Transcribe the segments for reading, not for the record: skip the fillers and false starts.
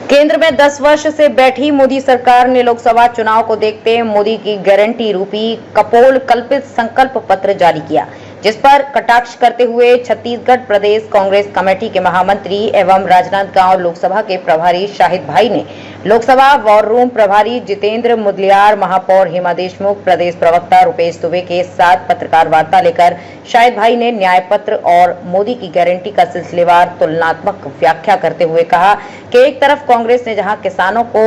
केंद्र में 10 वर्ष से बैठी मोदी सरकार ने लोकसभा चुनाव को देखते मोदी की गारंटी रूपी कपोल कल्पित संकल्प पत्र जारी किया, जिस पर कटाक्ष करते हुए छत्तीसगढ़ प्रदेश कांग्रेस कमेटी के महामंत्री एवं राजनांदगांव लोकसभा के प्रभारी शाहिद भाई ने लोकसभा वॉर रूम प्रभारी जितेंद्र मुदलियार, महापौर हेमा देशमुख, प्रदेश प्रवक्ता रुपेश दुबे के साथ पत्रकार वार्ता लेकर शाहिद भाई ने न्याय पत्र और मोदी की गारंटी का सिलसिलेवार तुलनात्मक व्याख्या करते हुए कहा कि एक तरफ कांग्रेस ने जहां किसानों को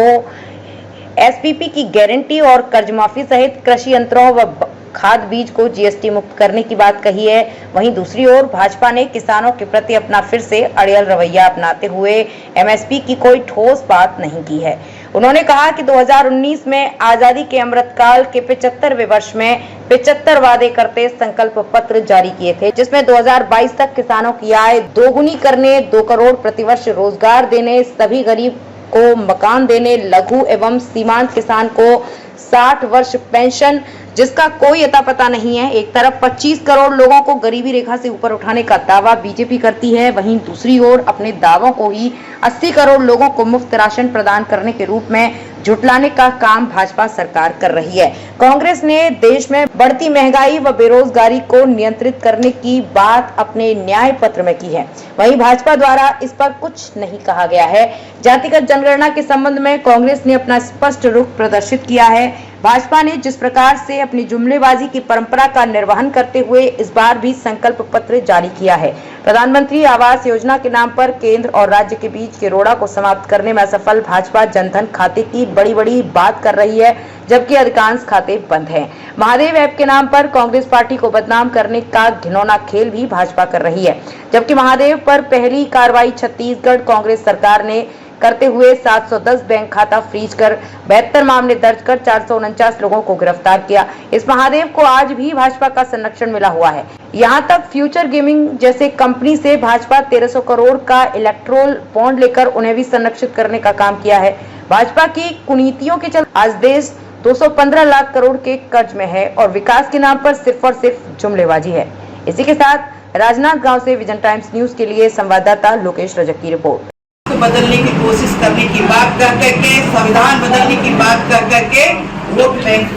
एसपीपी की गारंटी और कर्ज माफी सहित कृषि यंत्रों व खाद बीज को जीएसटी मुक्त करने की बात कही है, वहीं दूसरी ओर भाजपा ने किसानों के प्रति अपना फिर से अड़ियल रवैया अपनाते हुए एमएसपी की कोई ठोस बात नहीं की है। उन्होंने कहा कि 2019 में आजादी के अमृतकाल के 75वें वर्ष में 75 वादे करते संकल्प पत्र जारी किए थे, जिसमें 2022 तक किसानों की आय दोगुनी करने, 2 करोड़ प्रतिवर्ष रोजगार देने, सभी गरीब को मकान देने, लघु एवं सीमांत किसान को 60 वर्ष पेंशन जिसका कोई अता पता नहीं है। एक तरफ 25 करोड़ लोगों को गरीबी रेखा से ऊपर उठाने का दावा बीजेपी करती है, वहीं दूसरी ओर अपने दावों को ही 80 करोड़ लोगों को मुफ्त राशन प्रदान करने के रूप में झुटलाने का काम भाजपा सरकार कर रही है। कांग्रेस ने देश में बढ़ती महंगाई व बेरोजगारी को नियंत्रित करने की बात अपने न्याय पत्र में की है, वहीं भाजपा द्वारा इस पर कुछ नहीं कहा गया है। जातिगत जनगणना के संबंध में कांग्रेस ने अपना स्पष्ट रुख प्रदर्शित किया है। भाजपा ने जिस प्रकार से अपनी जुमलेबाजी की परंपरा का निर्वहन करते हुए इस बार भी संकल्प पत्र जारी किया है। प्रधानमंत्री आवास योजना के नाम पर केंद्र और राज्य के बीच के रोड़ा को समाप्त करने में असफल भाजपा जनधन खाते की बड़ी बात कर रही है, जबकि अधिकांश खाते बंद हैं। महादेव ऐप के नाम पर कांग्रेस पार्टी को बदनाम करने का घिनौना खेल भी भाजपा कर रही है, जबकि महादेव पर पहली कार्रवाई छत्तीसगढ़ कांग्रेस सरकार ने करते हुए 710 बैंक खाता फ्रीज कर 72 मामले दर्ज कर 449 लोगों को गिरफ्तार किया। इस महादेव को आज भी भाजपा का संरक्षण मिला हुआ है। यहां तक फ्यूचर गेमिंग जैसे कंपनी से भाजपा 1300 करोड़ का इलेक्ट्रोल बॉन्ड लेकर उन्हें भी संरक्षित करने का काम किया है। भाजपा की कुनीतियों के चलते आज देश 215 लाख करोड़ के कर्ज में है और विकास के नाम पर सिर्फ और सिर्फ जुमलेबाजी है। इसी के साथ राजनांदगांव से विजन टाइम्स न्यूज के लिए संवाददाता लोकेश रजक की रिपोर्ट। बदलने की कोशिश करने की बात कर करके, संविधान बदलने की बात कर करके वोट बैंक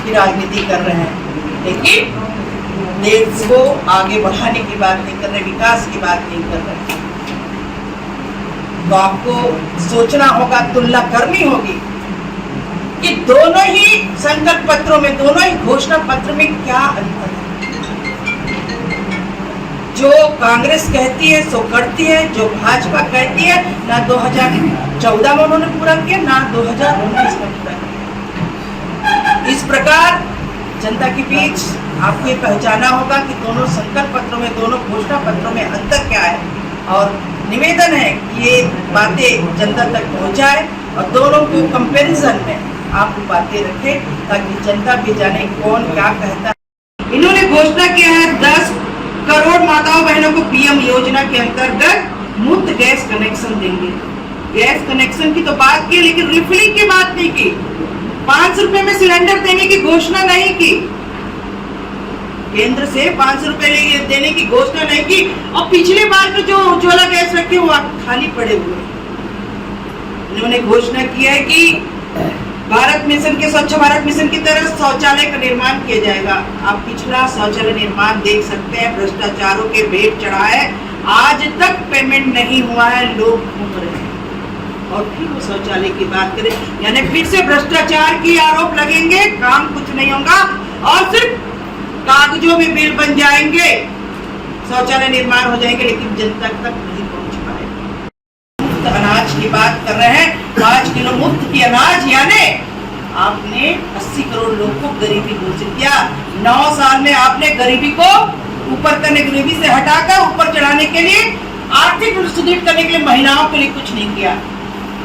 की राजनीति कर रहे हैं, लेकिन देश को आगे बढ़ाने की बात नहीं कर रहे, विकास की बात नहीं कर रहे। तो आपको सोचना होगा, तुलना करनी होगी कि दोनों ही संकल्प पत्रों में, दोनों ही घोषणा पत्र में क्या अंतर है। जो कांग्रेस कहती है सो करती है, जो भाजपा कहती है ना 2014 में उन्होंने पूरा किया, ना 2019 में पूरा किया। इस प्रकार जनता के बीच आपको ये पहचाना होगा कि दोनों संकल्प पत्रों में, दोनों घोषणा पत्रों में अंतर क्या है, और निवेदन है कि ये बातें जनता तक पहुंचाए और दोनों को कंपैरिजन में आप बातें रखें ताकि जनता भी जाने कौन क्या कहता है। इन्होंने घोषणा किया है 10 करोड़ माताओं बहनों को पीएम योजना के अंतर्गत मुफ्त गैस कनेक्शन देंगे। गैस कनेक्शन की तो बात की, लेकिन रिफिलिंग की बात नहीं की। 500 रुपए में सिलेंडर देने की घोषणा नहीं की, केंद्र से 500 रुपए देने की घोषणा नहीं की, और पिछले बार में जो उज्ज्वला गैस रखे वो खाली पड़े हुए। इन्होंने घोषणा किया है कि भारत मिशन के स्वच्छ भारत मिशन की तरह शौचालय का निर्माण किया जाएगा। आप पिछला शौचालय निर्माण देख सकते हैं, भ्रष्टाचारों के भेंट चढ़ा है, आज तक पेमेंट नहीं हुआ है, लोग घूम रहे हैं और फिर वो शौचालय की बात करें, यानी फिर से भ्रष्टाचार की आरोप लगेंगे, काम कुछ नहीं होगा और सिर्फ कागजों में बिल बन जाएंगे, शौचालय निर्माण हो जाएंगे, लेकिन जनता तक नहीं पहुंच पाएगा। अनाज की बात कर रहे हैं, 5 किलो मुफ्त की अनाज, यानी आपने 80 करोड़ लोगों को गरीबी घोषित किया। 9 साल में आपने गरीबी को ऊपर करने, गरीबी से हटाकर ऊपर चढ़ाने के लिए, आर्थिक सुदृढ़ करने के लिए महिलाओं के लिए कुछ नहीं किया।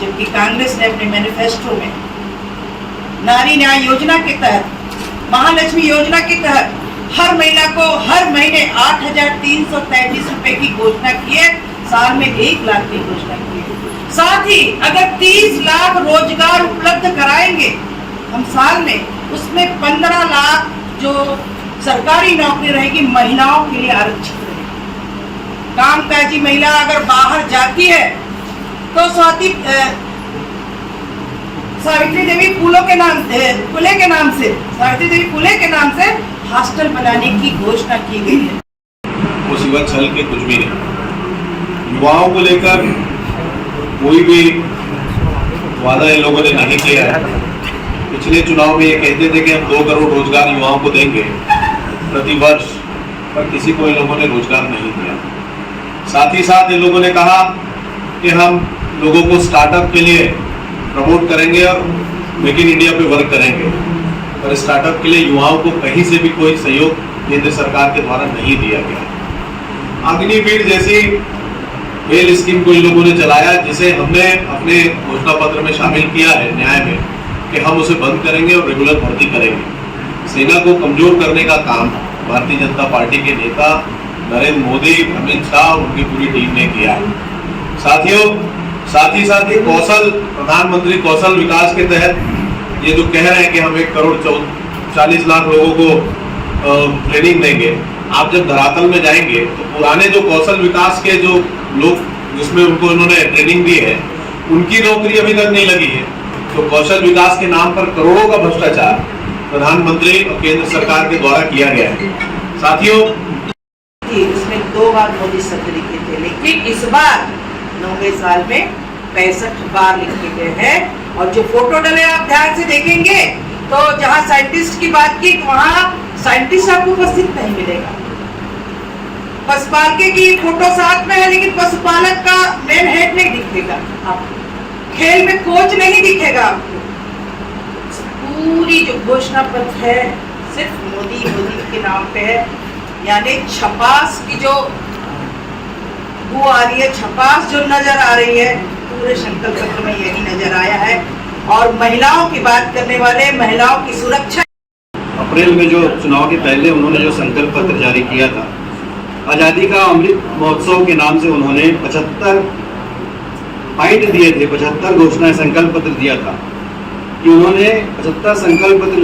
जबकि कांग्रेस ने अपने मैनिफेस्टो में नारी न्याय योजना के तहत, महालक्ष्मी योजना के तहत हर महिला को हर महीने 8,333 रुपए की घोषणा की है, साल में 1 लाख की घोषणा की है। साथ ही अगर 30 लाख रोजगार उपलब्ध कराएंगे हम साल में, उसमें 15 लाख जो सरकारी नौकरी रहेगी महिलाओं के लिए आरक्षित रहेगी। कामकाजी महिला अगर बाहर जाती है तो स्वाति सावित्री देवी फुले के नाम से सावित्री देवी फुले के नाम से हॉस्टल बनाने की घोषणा की गई है। वो सिवा छल के कुछ भी नहीं। युवाओं को लेकर कोई भी वादा इन लोगों ने नहीं किया है। पिछले चुनाव में ये कहते थे कि हम 2 करोड़ रोजगार युवाओं को देंगे प्रति वर्ष, पर किसी को इन लोगों ने रोजगार नहीं दिया। साथ ही साथ इन लोगों ने कहा कि हम लोगों को स्टार्टअप के लिए प्रमोट करेंगे और मेक इन इंडिया पे वर्क करेंगे, पर स्टार्टअप के लिए युवाओं को कहीं से भी कोई सहयोग केंद्र सरकार के द्वारा नहीं दिया गया। अग्निवीर जैसी खेल स्कीम को इन लोगों ने चलाया, जिसे हमने अपने घोषणा पत्र में शामिल किया है न्याय में कि हम उसे बंद करेंगे और रेगुलर भर्ती करेंगे। सेना को कमजोर करने का काम भारतीय जनता पार्टी के नेता नरेंद्र मोदी, अमित शाह और उनकी पूरी टीम ने किया है। साथियों, साथ ही प्रधानमंत्री कौशल विकास के तहत ये जो कह रहे हैं कि हम 1 करोड़ 40 लाख लोगों को ट्रेनिंग देंगे, आप जब धरातल में जाएंगे तो पुराने जो कौशल विकास के जो लोग जिसमें उनको इन्होंने ट्रेनिंग दी है, उनकी नौकरी अभी तक नहीं लगी है। तो कौशल विकास के नाम पर करोड़ों का भ्रष्टाचार प्रधानमंत्री और केंद्र सरकार के द्वारा किया गया है। साथियों, इसमें 2 बार मोदी शब्द लिखे थे, लेकिन इस बार 9वें साल में 65 बार लिखे गए हैं। और जो फोटो डले आप ध्यान से देखेंगे तो जहाँ साइंटिस्ट की बात की, वहाँ साइंटिस्ट आपको उपस्थित नहीं मिलेगा। पशुपालक की फोटो साथ में है, लेकिन पशुपालक का मेन हेड नहीं दिखेगा आपको। खेल में कोच नहीं दिखेगा आपको। पूरी जो घोषणा पत्र है सिर्फ मोदी के नाम पे है, यानी छपास की जो बू आ रही है, छपास जो नजर आ रही है, पूरे संकल्प पत्र में यही नजर आया है। और महिलाओं की बात करने वाले, महिलाओं की सुरक्षा। अप्रैल में जो चुनाव के पहले उन्होंने जो संकल्प पत्र जारी किया था, आज़ादी का अमृत महोत्सव के नाम से उन्होंने 75 पॉइंट दिए थे, 75 घोषणाएं संकल्प पत्र दिया था कि उन्होंने 75 संकल्प पत्र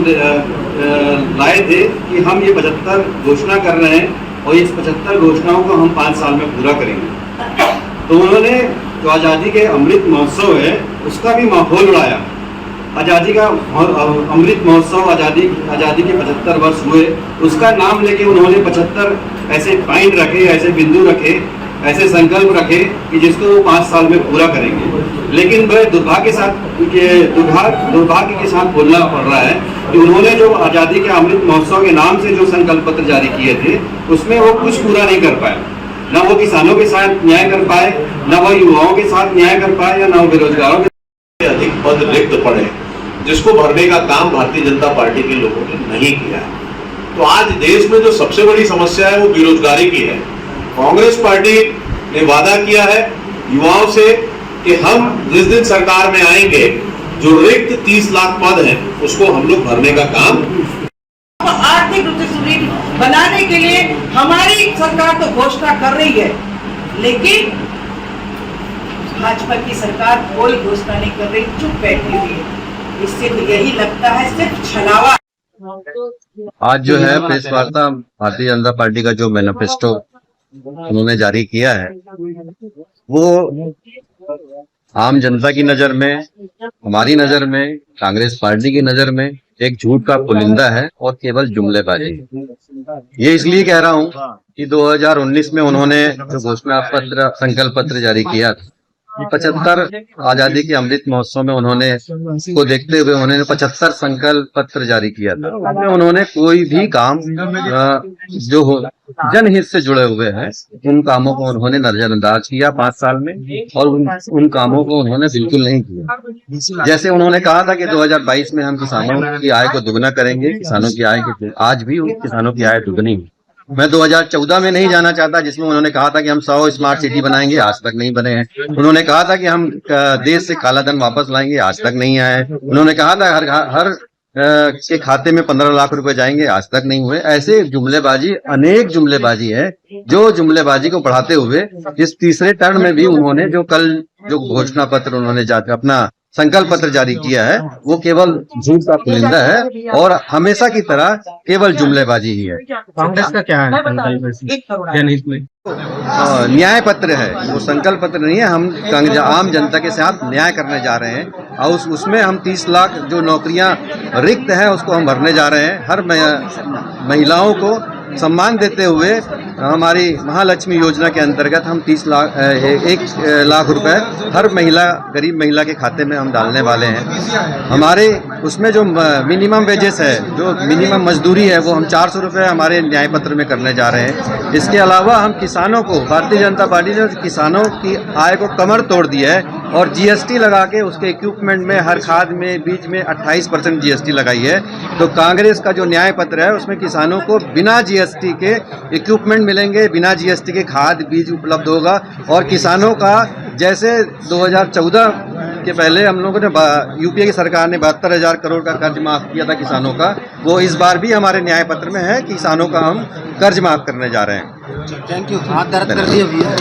लाए थे कि हम ये 75 घोषणा कर रहे हैं और इस 75 घोषणाओं को हम 5 साल में पूरा करेंगे। तो उन्होंने जो आज़ादी के अमृत महोत्सव है उसका भी माहौल उड़ाया। आज़ादी का अमृत महोत्सव, आज़ादी के 75 वर्ष हुए, उसका नाम लेके उन्होंने 75 ऐसे पॉइंट रखे, ऐसे बिंदु रखे, ऐसे संकल्प रखे कि जिसको वो 5 साल में पूरा करेंगे। लेकिन बड़े दुर्भाग्य के साथ बोलना पड़ रहा है कि उन्होंने जो आज़ादी के अमृत महोत्सव के नाम से जो संकल्प पत्र जारी किए थे, उसमें वो कुछ पूरा नहीं कर पाए। न वो किसानों के साथ न्याय कर पाए, न वो युवाओं के साथ न्याय कर पाए, या न वो बेरोजगारों के अधिक पद रिक्त पड़े, जिसको भरने का काम भारतीय जनता पार्टी के लोगों ने नहीं किया। तो आज देश में जो सबसे बड़ी समस्या है वो बेरोजगारी की है। कांग्रेस पार्टी ने वादा किया है युवाओं से कि हम जिस दिन सरकार में आएंगे, जो रिक्त 30 लाख पद हैं उसको हम लोग भरने का काम। आर्थिक रूप से सुदृढ़ बनाने के लिए हमारी सरकार तो घोषणा कर रही है, लेकिन भाजपा की सरकार कोई घोषणा नहीं कर रही, चुप बैठी हुई है। इससे तो यही लगता है सिर्फ छलावा। आज जो है प्रेस वार्ता, भारतीय जनता पार्टी का जो मैनिफेस्टो उन्होंने जारी किया है, वो आम जनता की नजर में, हमारी नजर में, कांग्रेस पार्टी की नजर में एक झूठ का पुलिंदा है और केवल जुमलेबाजी। ये इसलिए कह रहा हूँ कि 2019 में उन्होंने जो घोषणा पत्र, संकल्प पत्र जारी किया था, 75 आजादी के अमृत महोत्सव में उन्होंने को देखते हुए उन्होंने 75 संकल्प पत्र जारी किया था। उसमें उन्होंने कोई भी काम जो जनहित से जुड़े हुए हैं उन कामों को उन्होंने नजरअंदाज किया 5 साल में, और उन कामों को उन्होंने बिल्कुल नहीं किया। जैसे उन्होंने कहा था कि 2022 में हम किसानों की आय को दुगना करेंगे, किसानों की आय आज भी किसानों की आय दुगनी है। मैं 2014 में नहीं जाना चाहता, जिसमें उन्होंने कहा था कि हम 100 स्मार्ट सिटी बनाएंगे, आज तक नहीं बने हैं। उन्होंने कहा था कि हम देश से काला धन वापस लाएंगे, आज तक नहीं आए। उन्होंने कहा था हर के खाते में 15 लाख रुपए जाएंगे, आज तक नहीं हुए। ऐसे जुमलेबाजी, अनेक जुमलेबाजी है, जो जुमलेबाजी को बढ़ाते हुए इस तीसरे टर्म में भी उन्होंने जो घोषणा पत्र उन्होंने अपना संकल्प पत्र जारी किया है, वो केवल झूठ का पुलिंदा है और हमेशा की तरह केवल जुमलेबाजी ही है। कांग्रेस का क्या है जनहित में? न्याय पत्र है, वो संकल्प पत्र नहीं है। हम आम जनता के साथ न्याय करने जा रहे हैं। और उसमें हम 30 लाख जो नौकरियां रिक्त हैं उसको हम भरने जा रहे हैं। हर महिलाओं को सम्मान देते हुए हमारी महालक्ष्मी योजना के अंतर्गत हम 1 लाख रुपए हर महिला, गरीब महिला के खाते में हम डालने वाले हैं। हमारे उसमें जो मिनिमम वेजेस है, जो मिनिमम मजदूरी है, वो हम 400 रुपये हमारे न्याय पत्र में करने जा रहे हैं। इसके अलावा हम किसानों को, भारतीय जनता पार्टी ने किसानों की आय को कमर तोड़ दिया है और जीएसटी लगा के उसके इक्विपमेंट में, हर खाद में, बीज में 28% जीएसटी लगाई है। तो कांग्रेस का जो न्याय पत्र है उसमें किसानों को बिना जीएसटी के इक्विपमेंट मिलेंगे, बिना जीएसटी के खाद बीज उपलब्ध होगा और किसानों का जैसे 2014 के पहले हम लोगों ने यूपीए की सरकार ने 72,000 करोड़ का कर्ज माफ किया था किसानों का, वो इस बार भी हमारे न्याय पत्र में है। किसानों का हम कर्ज माफ करने जा रहे हैं। Thank you. हाथ दर्द कर दिए भैया।